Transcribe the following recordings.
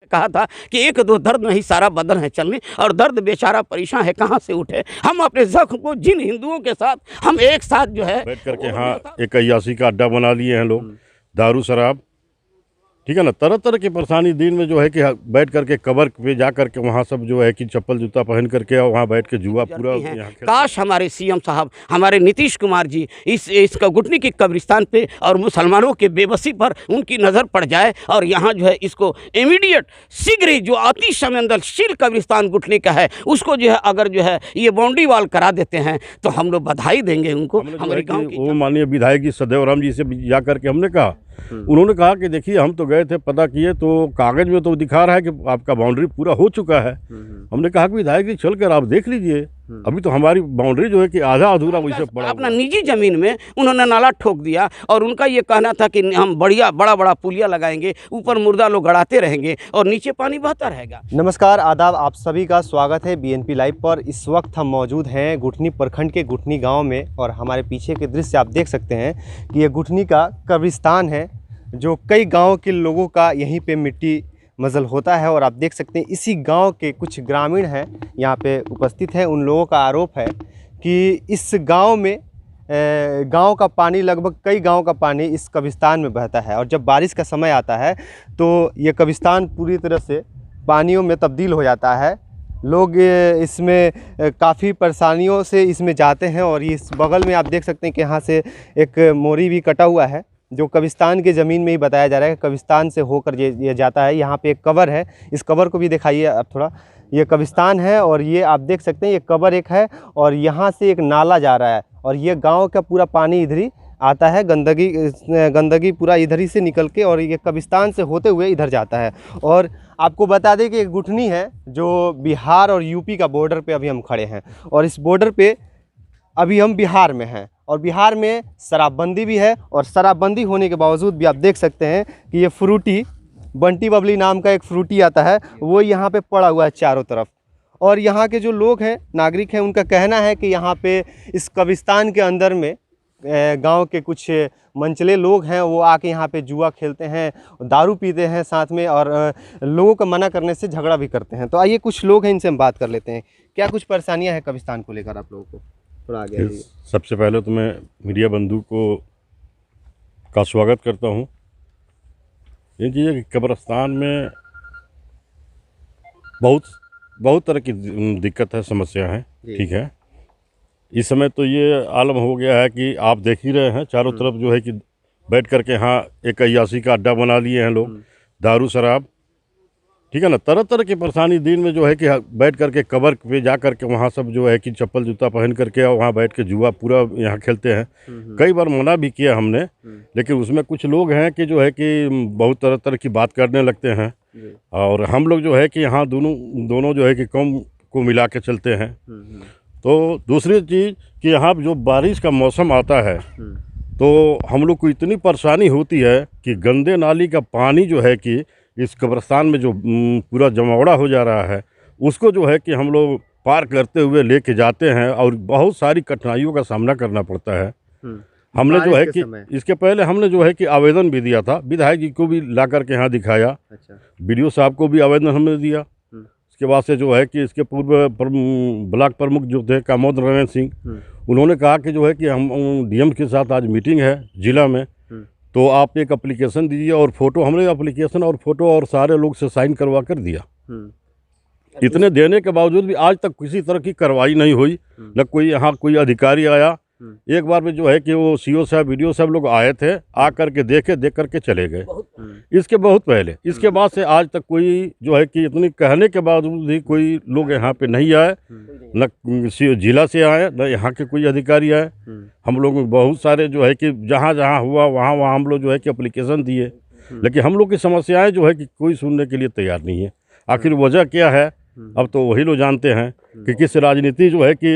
कहा था कि एक दो दर्द नहीं सारा बदन है चलने, और दर्द बेचारा परेशान है कहाँ से उठे। हम अपने जख्म को जिन हिंदुओं के साथ हम एक साथ जो है बैठ करके हाँ एक अय्यासी का अड्डा बना लिए हैं लोग, दारू शराब, ठीक है ना, तरह तरह की परेशानी। दिन में जो है कि बैठ करके कबर पे जा करके वहाँ सब जो है कि चप्पल जूता पहन करके वहाँ बैठ के जुआ पूरा यहाँ काश हमारे सीएम साहब, हमारे नीतीश कुमार जी इसका घुटनी की कब्रिस्तान पे और मुसलमानों के बेबसी पर उनकी नज़र पड़ जाए, और यहाँ जो है इसको इमीडिएट शीघ्र ही जो अति संवेदनशील कब्रिस्तान घुटनी का है उसको जो है अगर जो है ये बाउंड्री वाल करा देते हैं तो हम लोग बधाई देंगे उनको। हमारे गाँव की वो माननीय विधायक जी सदैव राम जी से जा करके हमने कहा, उन्होंने कहा कि देखिए हम तो गए थे पता किए तो कागज में तो दिखा रहा है कि आपका बाउंड्री पूरा हो चुका है। हमने कहा कि विधायक जी चल कर आप देख लीजिए, अभी तो हमारी बाउंड्री जो है कि आधा अधूरा वैसे पड़ा अपना निजी जमीन में उन्होंने नाला ठोक दिया, और उनका ये कहना था कि हम बढ़िया बड़ा बड़ा पुलिया लगाएंगे, ऊपर मुर्दा लोग गड़ाते रहेंगे और नीचे पानी बहता रहेगा। नमस्कार, आदाब, आप सभी का स्वागत है बीएनपी लाइव पर। इस वक्त हम मौजूद हैं गुठनी प्रखंड के गुठनी गाँव में, और हमारे पीछे के दृश्य आप देख सकते हैं कि ये गुठनी का कब्रिस्तान है जो कई गाँव के लोगों का यहीं पे मिट्टी मज़ल होता है। और आप देख सकते हैं इसी गांव के कुछ ग्रामीण हैं यहाँ पे उपस्थित हैं। उन लोगों का आरोप है कि इस गांव में गांव का पानी, लगभग कई गांव का पानी इस कब्रिस्तान में बहता है, और जब बारिश का समय आता है तो ये कब्रिस्तान पूरी तरह से पानियों में तब्दील हो जाता है। लोग इसमें काफ़ी परेशानियों से इसमें जाते हैं, और इस बगल में आप देख सकते हैं कि यहाँ से एक मोरी भी कटा हुआ है जो कब्रिस्तान के ज़मीन में ही बताया जा रहा है कि कब्रिस्तान से होकर ये जाता है। यहाँ पे एक कबर है, इस कबर को भी दिखाइए आप थोड़ा। ये कब्रिस्तान है और ये आप देख सकते हैं ये कबर एक है, और यहाँ से एक नाला जा रहा है, और ये गांव का पूरा पानी इधर ही आता है। गंदगी पूरा इधर ही से निकल के और ये कब्रिस्तान से होते हुए इधर जाता है। और आपको बता दें कि एक गुठनी है जो बिहार और यूपी का बॉर्डर पर अभी हम खड़े हैं, और इस बॉर्डर पर अभी हम बिहार में हैं, और बिहार में शराबबंदी भी है। और शराबबंदी होने के बावजूद भी आप देख सकते हैं कि ये फ्रूटी, बंटी बबली नाम का एक फ्रूटी आता है, वो यहाँ पे पड़ा हुआ है चारों तरफ। और यहाँ के जो लोग हैं, नागरिक हैं, उनका कहना है कि यहाँ पे इस कब्रिस्तान के अंदर में गांव के कुछ मंचले लोग हैं, वो आके यहाँ पे जुआ खेलते हैं, दारू पीते हैं साथ में, और लोगों को मना करने से झगड़ा भी करते हैं। तो आइए कुछ लोग हैं, इनसे हम बात कर लेते हैं। क्या कुछ परेशानियाँ हैं कब्रिस्तान को लेकर आप लोगों को? थोड़ा आगे। सबसे पहले तो मैं मीडिया बंधु का स्वागत करता हूँ। ये चीज़ है कि कब्रिस्तान में बहुत तरह की दिक्कत है, समस्या है, ठीक है। इस समय तो ये आलम हो गया है कि आप देख ही रहे हैं चारों तरफ जो है कि बैठ करके हाँ एक अय्यासी का अड्डा बना लिए हैं लोग, दारू शराब, ठीक है ना, तरह तरह की परेशानी। दिन में जो है कि बैठ करके कबर पे जा करके वहाँ सब जो है कि चप्पल जूता पहन करके वहाँ बैठ के जुआ पूरा यहाँ खेलते हैं। कई बार मना भी किया हमने, लेकिन उसमें कुछ लोग हैं कि जो है कि बहुत तरह तरह की बात करने लगते हैं, और हम लोग जो है कि यहाँ दोनों जो है कि कौम को मिला के चलते हैं। तो दूसरी चीज़ कि यहाँ जो बारिश का मौसम आता है तो हम लोग को इतनी परेशानी होती है कि गंदे नाली का पानी जो है कि इस कब्रिस्तान में जो पूरा जमावड़ा हो जा रहा है उसको जो है कि हम लोग पार करते हुए लेके जाते हैं, और बहुत सारी कठिनाइयों का सामना करना पड़ता है। हमने जो है कि इसके पहले हमने जो है कि आवेदन भी दिया था, विधायक जी को भी ला करके यहाँ दिखाया, BDO साहब को भी आवेदन हमने दिया। इसके बाद से जो है कि इसके पूर्व ब्लॉक प्रमुख जो थे कामोद नारायण सिंह, उन्होंने कहा कि जो है कि हम DM के साथ आज मीटिंग है जिला में, तो आप एक एप्लीकेशन दीजिए, और फोटो, हमने एप्लीकेशन और फोटो और सारे लोग से साइन करवा कर दिया। इतने देने के बावजूद भी आज तक किसी तरह की कार्रवाई नहीं हुई, न कोई यहाँ कोई अधिकारी आया। एक बार में जो है कि वो CO साहब, BDO साहब लोग आए थे, आ करके देख करके चले गए। इसके बहुत पहले, इसके बाद से आज तक कोई जो है कि इतनी कहने के बावजूद भी कोई लोग यहाँ पे नहीं आए, न जिला से आए, न यहाँ के कोई अधिकारी आए। हम लोग बहुत सारे जो है कि जहाँ जहाँ हुआ वहाँ हम लोग जो है कि एप्लीकेशन दिए, लेकिन हम लोग की समस्याएं जो है कि कोई सुनने के लिए तैयार नहीं है। आखिर वजह क्या है अब तो वही लोग जानते हैं कि किस राजनीति जो है कि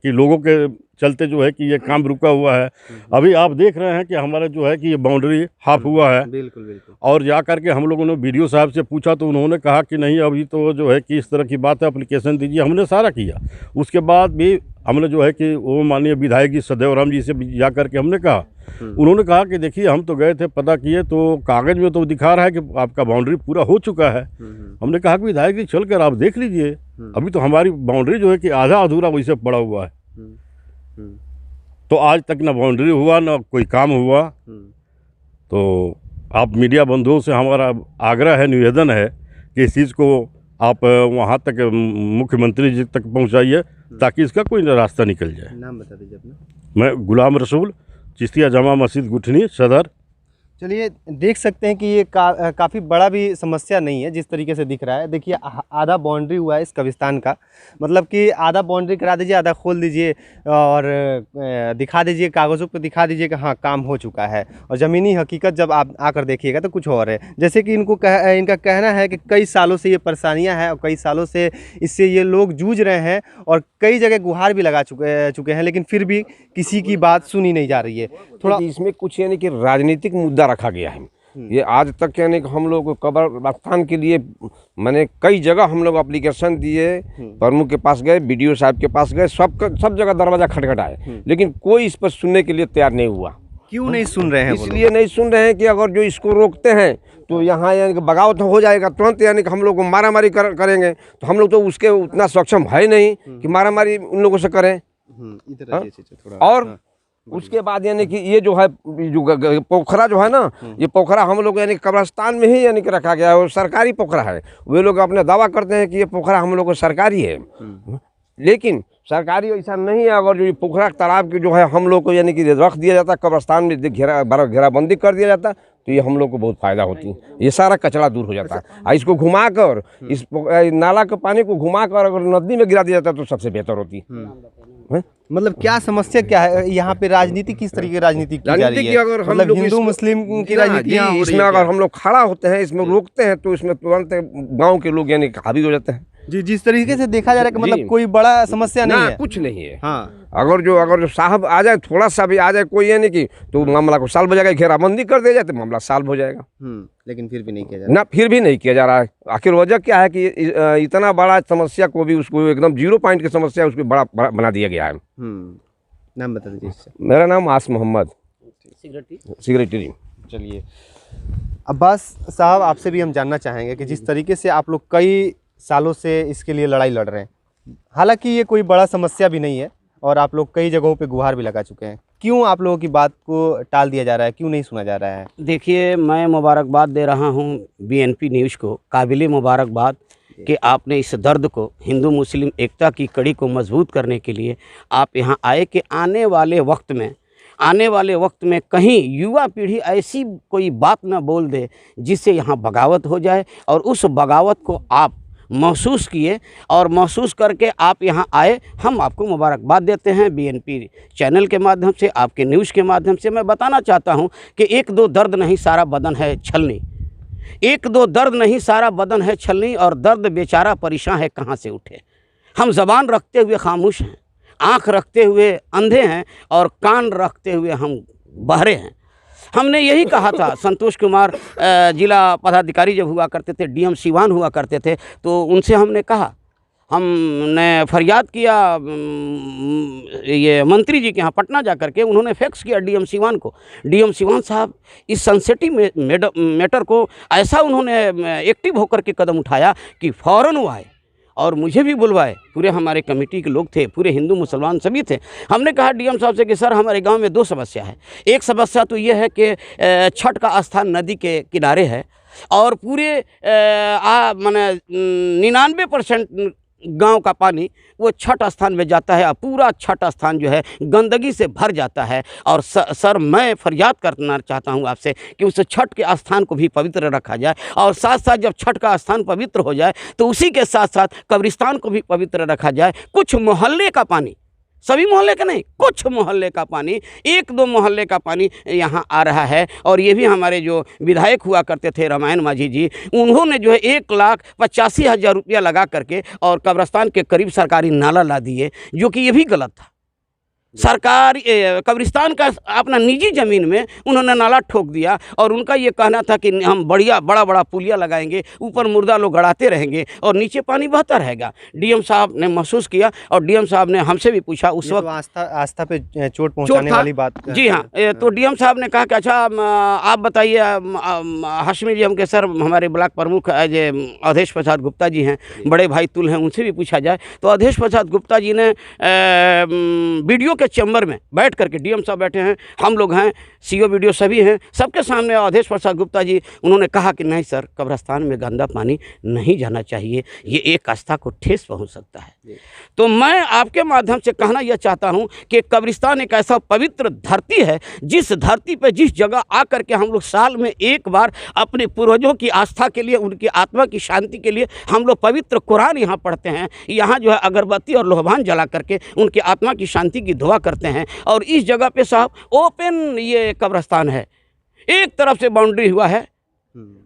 लोगों के चलते जो है कि ये काम रुका हुआ है। अभी आप देख रहे हैं कि हमारा जो है कि ये बाउंड्री हाफ हुआ है। बिल्कुल। और जा करके हम लोगों ने BDO साहब से पूछा तो उन्होंने कहा कि नहीं, अभी तो जो है कि इस तरह की बात है, एप्लीकेशन दीजिए। हमने सारा किया, उसके बाद भी हमने जो है कि वो माननीय विधायक जी सदैव राम जी से जा करके हमने कहा उन्होंने कहा कि देखिए हम तो गए थे, पता किए तो कागज़ में तो दिखा रहा है कि आपका बाउंड्री पूरा हो चुका है। हमने कहा कि विधायक जी चल कर आप देख लीजिए, अभी तो हमारी बाउंड्री जो है कि आधा अधूरा वैसे पड़ा हुआ है। तो आज तक ना बाउंड्री हुआ ना कोई काम हुआ। तो आप मीडिया बंधुओं से हमारा आग्रह है, निवेदन है कि इस चीज़ को आप वहाँ तक मुख्यमंत्री जी तक पहुँचाइए ताकि इसका कोई रास्ता निकल जाए। नाम बता दीजिए अपना। मैं गुलाम रसूल, चिश्तिया जमा मस्जिद गुठनी सदर। चलिए देख सकते हैं कि ये काफ़ी बड़ा भी समस्या नहीं है जिस तरीके से दिख रहा है। देखिए आधा बाउंड्री हुआ है इस कब्रिस्तान का, मतलब कि आधा बाउंड्री करा दीजिए, आधा खोल दीजिए और दिखा दीजिए, कागज़ों पे दिखा दीजिए कि हाँ काम हो चुका है, और ज़मीनी हकीकत जब आप आकर देखिएगा तो कुछ और है। जैसे कि इनका कहना है कि कई सालों से ये परेशानियाँ हैं और कई सालों से इससे ये लोग जूझ रहे हैं और कई जगह गुहार भी लगा चुके हैं, लेकिन फिर भी किसी की बात सुनी नहीं जा रही है। थोड़ा इसमें कुछ यानी कि राजनीतिक मुद्दा रखा गया है। ये आज तक यानी कि हम लोग कब्रिस्तान के लिए मैंने कई जगह हम लोग एप्लीकेशन दिए, प्रमुख के पास गए, बीडीओ साहब के पास गए, सब जगह दरवाजा खटखटाए, लेकिन कोई इस पर सुनने के लिए तैयार नहीं हुआ। क्यों नहीं सुन रहे हैं? इसलिए नहीं सुन रहे हैं कि अगर जो इसको रोकते हैं तो यहाँ यानी कि बगावत हो जाएगा तुरंत, यानी कि हम लोग को मारामारी करेंगे। तो हम लोग तो उसके उतना सक्षम है नहीं कि मारामारी उन लोगों से करें। और उसके बाद यानी कि ये जो है जो पोखरा जो है ना, ये पोखरा हम लोग यानी कब्रिस्तान में ही यानी कि रखा गया है और सरकारी पोखरा है। वे लोग अपने दावा करते हैं कि ये पोखरा हम लोग को सरकारी है, लेकिन सरकारी ऐसा नहीं है। अगर जो ये पोखरा तालाब की जो है हम लोग को यानी कि रख दिया जाता, कब्रिस्तान में घेराबंदी कर दिया जाता, तो ये हम लोग को बहुत फ़ायदा होती है। ये सारा कचरा दूर हो जाता है। और इसको घुमाकर इस नाला के पानी को घुमाकर अगर नदी में गिरा दिया जाता तो सबसे बेहतर होती है। मतलब क्या समस्या क्या है यहाँ पे? राजनीति किस तरीके की राजनीति की जा रही है? अगर हम मतलब लोग हिंदू मुस्लिम की राजनीति यहाँ हो रही इसमें है अगर क्या? हम लोग खड़ा होते हैं, इसमें रोकते हैं, तो इसमें तुरंत गांव के लोग यानी हावी हो जाते हैं। जी, जिस तरीके से देखा जा रहा है कि मतलब कोई बड़ा समस्या नहीं है। कुछ नहीं है। हाँ, अगर जो साहब आ जाए, थोड़ा सा भी आ जाए कोई यानी कि, तो मामला को सॉल्व हो जाएगा। घेराबंदी कर दिया जाए तो मामला सॉल्व हो जाएगा। लेकिन फिर भी नहीं किया जा रहा। ना, फिर भी नहीं किया जा रहा है। आखिर वजह क्या है कि इतना बड़ा समस्या को भी उसको एकदम 0 पॉइंट की समस्या उसको बड़ा बना दिया गया है। नाम बता दीजिए इससे। मेरा नाम आस मोहम्मद, सेक्रेटरी। चलिए अब्बास साहब, आपसे भी हम जानना चाहेंगे कि जिस तरीके से आप लोग कई सालों से इसके लिए लड़ाई लड़ रहे हैं, हालांकि ये कोई बड़ा समस्या भी नहीं है और आप लोग कई जगहों पे गुहार भी लगा चुके हैं, क्यों आप लोगों की बात को टाल दिया जा रहा है? क्यों नहीं सुना जा रहा है? देखिए, मैं मुबारकबाद दे रहा हूँ बीएनपी न्यूज़ को, काबिल मुबारकबाद कि आपने इस दर्द को, हिंदू मुस्लिम एकता की कड़ी को मजबूत करने के लिए आप यहाँ आए कि आने वाले वक्त में कहीं युवा पीढ़ी ऐसी कोई बात ना बोल दे जिससे यहाँ बगावत हो जाए, और उस बगावत को आप महसूस किए और महसूस करके आप यहाँ आए। हम आपको मुबारकबाद देते हैं बीएनपी चैनल के माध्यम से, आपके न्यूज़ के माध्यम से। मैं बताना चाहता हूँ कि 1-2 दर्द नहीं, सारा बदन है छलनी। 1-2 दर्द नहीं, सारा बदन है छलनी, और दर्द बेचारा परेशान है कहाँ से उठे। हम ज़बान रखते हुए खामोश हैं, आँख रखते हुए अंधे हैं, और कान रखते हुए हम बहरे हैं। हमने यही कहा था, संतोष कुमार जिला पदाधिकारी जब हुआ करते थे, डीएम सिवान हुआ करते थे, तो उनसे हमने कहा, हमने फरियाद किया ये मंत्री जी के यहाँ पटना जा कर के, उन्होंने फैक्स किया डीएम सिवान को। डीएम सिवान साहब इस सेंसिटिव मैटर को ऐसा उन्होंने एक्टिव होकर के कदम उठाया कि फ़ौरन वो आए और मुझे भी बुलवाए। पूरे हमारे कमेटी के लोग थे, पूरे हिंदू मुसलमान सभी थे। हमने कहा डीएम साहब से कि सर, हमारे गांव में 2 समस्या है। एक समस्या तो ये है कि छठ का स्थान नदी के किनारे है, और पूरे माने 99% गांव का पानी वो छठ स्थान में जाता है, और पूरा छठ स्थान जो है गंदगी से भर जाता है। और सर, मैं फरियाद करना चाहता हूं आपसे कि उस छठ के स्थान को भी पवित्र रखा जाए, और साथ साथ जब छठ का स्थान पवित्र हो जाए तो उसी के साथ साथ कब्रिस्तान को भी पवित्र रखा जाए। कुछ मोहल्ले का पानी, सभी मोहल्ले का नहीं, कुछ मोहल्ले का पानी, 1-2 मोहल्ले का पानी यहाँ आ रहा है। और ये भी हमारे जो विधायक हुआ करते थे रामायण माझी जी, उन्होंने जो है 1,85,000 रुपया लगा करके और कब्रिस्तान के करीब सरकारी नाला ला दिए, जो कि ये भी गलत था। सरकार कब्रिस्तान का अपना निजी ज़मीन में उन्होंने नाला ठोक दिया और उनका ये कहना था कि हम बड़ा बड़ा पुलिया लगाएंगे, ऊपर मुर्दा लोग गड़ाते रहेंगे और नीचे पानी बहता रहेगा। डीएम साहब ने महसूस किया और डीएम साहब ने हमसे भी पूछा उस वक्त, तो आस्था पे चोट पहुंचाने वाली बात। जी हाँ, तो डीएम साहब ने कहा कि अच्छा आप बताइए, हाशमी जी हमके सर हमारे ब्लॉक प्रमुख अवधेश प्रसाद गुप्ता जी हैं, बड़े भाई तुल हैं, उनसे भी पूछा जाए। तो अवधेश प्रसाद गुप्ता जी ने वीडियो के चैम्बर में बैठ करके, डीएम साहब बैठे हैं, हम लोग हैं, सीओ वीडियो सभी हैं, सबके सामने अवधेश प्रसाद गुप्ता जी उन्होंने कहा कि नहीं सर, कब्रिस्तान में गंदा पानी नहीं जाना चाहिए, ये एक आस्था को ठेस पहुंच सकता है। तो मैं आपके माध्यम से कहना यह चाहता हूं कि कब्रिस्तान एक ऐसा पवित्र धरती है, जिस धरती पर जिस जगह आकर के हम लोग साल में एक बार अपने पूर्वजों की आस्था के लिए, उनकी आत्मा की शांति के लिए हम लोग पवित्र कुरान यहाँ पढ़ते हैं, यहाँ जो है अगरबत्ती और लोहबान जला करके उनकी आत्मा की शांति की दुआ करते हैं। और इस जगह पे साहब ओपन ये कब्रिस्तान है, एक तरफ से बाउंड्री हुआ है।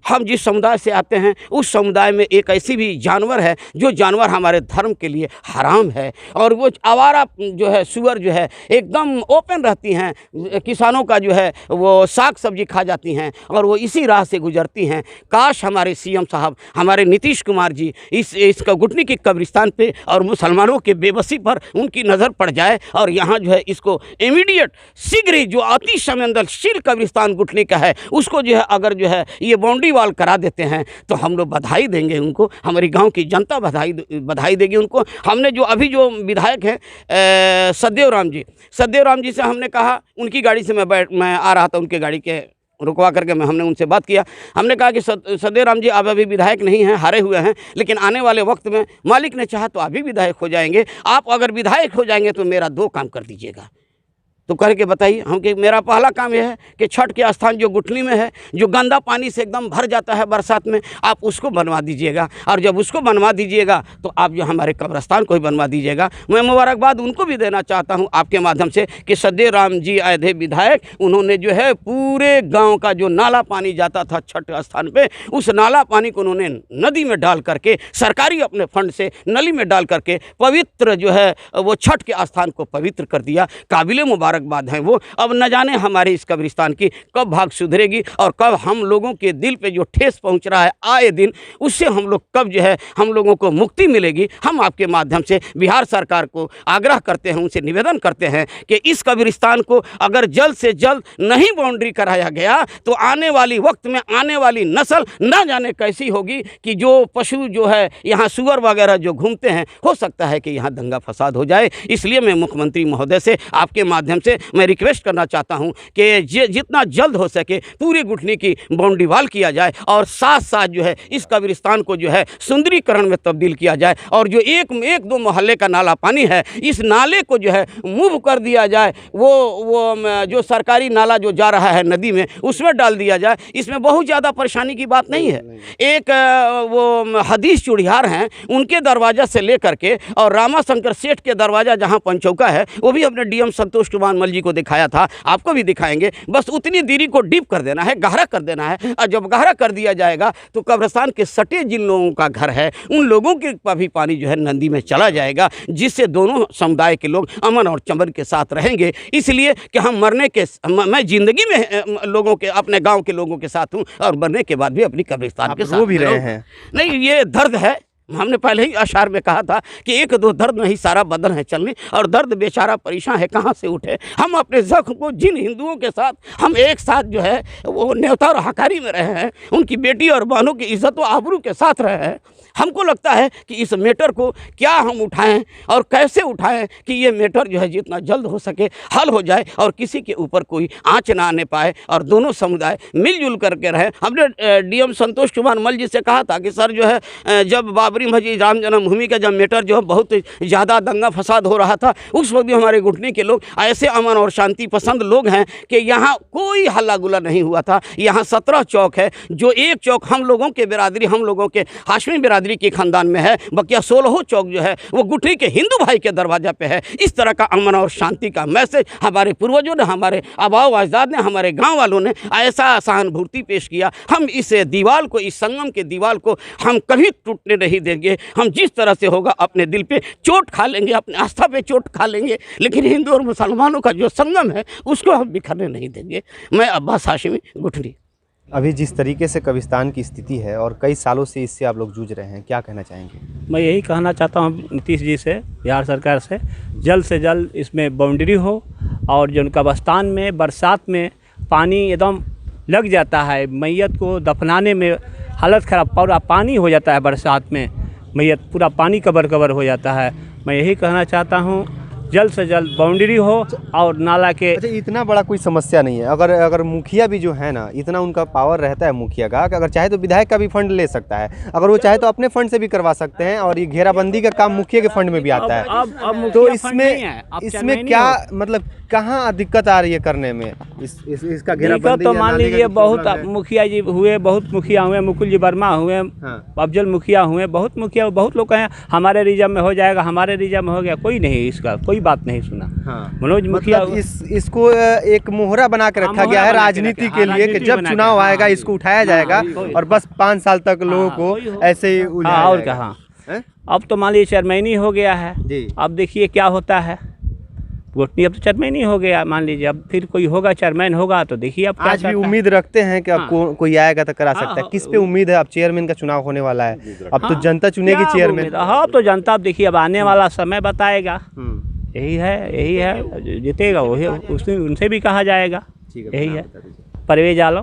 हम जिस समुदाय से आते हैं उस समुदाय में एक ऐसी भी जानवर है जो जानवर हमारे धर्म के लिए हराम है, और वो आवारा जो है सूअर जो है एकदम ओपन रहती हैं, किसानों का जो है वो साग सब्जी खा जाती हैं और वो इसी राह से गुजरती हैं। काश हमारे सीएम साहब, हमारे नीतीश कुमार जी इस गुटनी की कब्रिस्तान पे और मुसलमानों के बेबसी पर उनकी नज़र पड़ जाए और यहाँ जो है इसको इमीडिएट शीघ्र ही जो अति संवेदनशील कब्रिस्तान गुटनी का है उसको जो है अगर जो है ये बाउंड्री वाल करा देते हैं तो हम लोग बधाई देंगे उनको, हमारी गांव की जनता बधाई देगी उनको। हमने जो अभी जो विधायक हैं सदेव राम जी से हमने कहा, उनकी गाड़ी से मैं आ रहा था, उनके गाड़ी के रुकवा करके हमने उनसे बात किया। हमने कहा कि सदेव राम जी आप अभी विधायक नहीं हैं, हारे हुए हैं, लेकिन आने वाले वक्त में मालिक ने चाहा तो आप भी विधायक हो जाएंगे। आप अगर विधायक हो जाएंगे तो मेरा 2 काम कर दीजिएगा। तो करके बताइए हम कि मेरा पहला काम यह है कि छठ के स्थान जो गुटनी में है, जो गंदा पानी से एकदम भर जाता है बरसात में, आप उसको बनवा दीजिएगा, और जब उसको बनवा दीजिएगा तो आप जो हमारे कब्रिस्तान को ही बनवा दीजिएगा। मैं मुबारकबाद उनको भी देना चाहता हूं आपके माध्यम से कि सदेव राम जी आए थे विधायक, उन्होंने जो है पूरे गाँव का जो नाला पानी जाता था छठ स्थान पर, उस नाला पानी को उन्होंने नदी में डाल करके, सरकारी अपने फंड से नली में डाल करके पवित्र जो है वो छठ के स्थान को पवित्र कर दिया। काबिल मुबारक बात है वो। अब न जाने हमारे इस कब्रिस्तान की कब भाग सुधरेगी और कब हम लोगों के दिल पे जो ठेस पहुंच रहा है आए दिन, उससे हम लोग कब जो है हम लोगों को मुक्ति मिलेगी। हम आपके माध्यम से बिहार सरकार को आग्रह करते हैं, उनसे निवेदन करते हैं कि इस कब्रिस्तान को अगर जल्द से जल्द नहीं बाउंड्री कराया गया तो आने वाली वक्त में आने वाली नस्ल न जाने कैसी होगी कि जो पशु जो है यहाँ सुअर वगैरह जो घूमते हैं, हो सकता है कि यहाँ दंगा फसाद हो जाए। इसलिए मैं मुख्यमंत्री महोदय से आपके माध्यम से मैं रिक्वेस्ट करना चाहता हूं कि जितना जल्द हो सके पूरी गुठनी की बाउंड्री वाल किया जाए और साथ साथ जो है इस कब्रिस्तान को जो है सुंदरीकरण में तब्दील किया जाए, और जो एक दो मोहल्ले का नाला पानी है इस नाले को जो है मूव कर दिया जाए, वो जो सरकारी नाला जो जा रहा है नदी में उसमें डाल दिया जाए। इसमें बहुत ज़्यादा परेशानी की बात नहीं है। एक वो हदीस चूड़ियार हैं, उनके दरवाज़ा से लेकर के और रामाशंकर सेठ के दरवाज़ा जहाँ पंचौका है वो भी अपने डीएम संतोष कुमार मल जी को दिखाया था, आपको भी दिखाएंगे। बस उतनी दूरी को डीप कर देना है, गहरा कर देना है, और जब गहरा कर दिया जाएगा तो कब्रिस्तान के सटे जिन लोगों का घर है उन लोगों के भी पानी जो है नदी में चला जाएगा, जिससे दोनों समुदाय के लोग अमन और चमन के साथ रहेंगे। इसलिए कि हम मरने के मैं जिंदगी में लोगों के अपने गाँव के लोगों के साथ हूँ और मरने के बाद भी अपनी कब्रिस्तान के साथ भी रहे हैं। नहीं, ये दर्द है। हमने पहले ही अशार में कहा था कि एक दो दर्द नहीं सारा बदन है चलने, और दर्द बेचारा परेशान है कहाँ से उठे। हम अपने जख्म को जिन हिंदुओं के साथ हम एक साथ जो है वो न्योता और हकारी में रहे हैं, उनकी बेटी और बहनों की इज्जत व आबरू के साथ रहे हैं, हमको लगता है कि इस मैटर को क्या हम उठाएं और कैसे उठाएं कि ये मैटर जो है जितना जल्द हो सके हल हो जाए और किसी के ऊपर कोई आँच ना आने पाए और दोनों समुदाय मिलजुल करके रहें। हमने डीएम संतोष कुमार मल जी से कहा था कि सर जो है जब बाबरी मस्जिद राम जन्मभूमि का जब मैटर जो है बहुत ज़्यादा दंगा फसाद हो रहा था, उस वक्त भी हमारे घुटने के लोग ऐसे अमन और शांति पसंद लोग हैं कि यहाँ कोई हल्ला गुल्ला नहीं हुआ था। यहाँ 17 चौक है, जो एक चौक हम लोगों के बिरादरी, हम लोगों के हाशमी बिरादरी के खानदान में है, बकिया 16 चौक जो है वो गुठनी के हिंदू भाई के दरवाजा पे है। इस तरह का अमन और शांति का मैसेज हमारे पूर्वजों ने, हमारे आबाओ अजदाद ने, हमारे गांव वालों ने ऐसा सहानुभूति पेश किया। हम इस दीवार को, इस संगम के दीवार को हम कभी टूटने नहीं देंगे। हम जिस तरह से होगा अपने दिल पे चोट खा लेंगे, अपने आस्था पे चोट खा लेंगे, लेकिन हिंदू और मुसलमानों का जो संगम है उसको हम बिखरने नहीं देंगे। मैं अब्बास हाशिमी, गुठनी। अभी जिस तरीके से कब्रिस्तान की स्थिति है और कई सालों से इससे आप लोग जूझ रहे हैं, क्या कहना चाहेंगे? मैं यही कहना चाहता हूँ नीतीश जी से, बिहार सरकार से जल्द इसमें बाउंड्री हो, और जो कब्रिस्तान में बरसात में पानी एकदम लग जाता है, मैयत को दफनाने में हालत ख़राब, पूरा पानी हो जाता है बरसात में, मैयत पूरा पानी कवर हो जाता है। मैं यही कहना चाहता हूँ जल्द से जल्द बाउंड्री हो और नाला के। अच्छा, इतना बड़ा कोई समस्या नहीं है। अगर मुखिया भी जो है ना, इतना उनका पावर रहता है मुखिया का कि अगर चाहे तो विधायक का भी फंड ले सकता है, अगर वो चाहे तो अपने फंड से भी करवा सकते हैं, और ये घेराबंदी का काम मुखिया के फंड में भी आता है। अब तो इसमें क्या मतलब कहाँ दिक्कत आ रही है करने में इसका घेराबंदी? तो मान लीजिए बहुत मुखिया जी हुए, बहुत मुखिया हुए, मुकुल जी वर्मा हुए, अफजल मुखिया हुए, बहुत लोग हैं हमारे रिजर्व में हो जाएगा, हमारे रिजर्व में हो गया, कोई नहीं, इसका कोई बात नहीं सुना। मनोज मुखिया मतलब इसको एक मोहरा बना के रखा गया है राजनीति के लिए कि जब चुनाव आएगा इसको उठाया जाएगा और बस 5 साल तक लोगों को ऐसे ही उलझाया और जाएगा। कहाँ, अब तो मान लीजिए चेयरमैनी हो गया है, अब देखिए क्या होता है। गुठनी अब तो चेयरमैन ही हो गया, मान लीजिए अब फिर कोई होगा चेयरमैन होगा, तो देखिए अब क्या आज भी उम्मीद रखते हैं कि अब कोई आएगा तो करा सकता है। किस पे उम्मीद है? अब चेयरमैन का चुनाव होने वाला है, अब तो जनता चुनेगी चेयरमैन। हाँ, तो जनता अब देखिए अब आने वाला समय बताएगा। यही है जीतेगा वही, उनसे भी कहा जाएगा। यही है। परवेज आलम।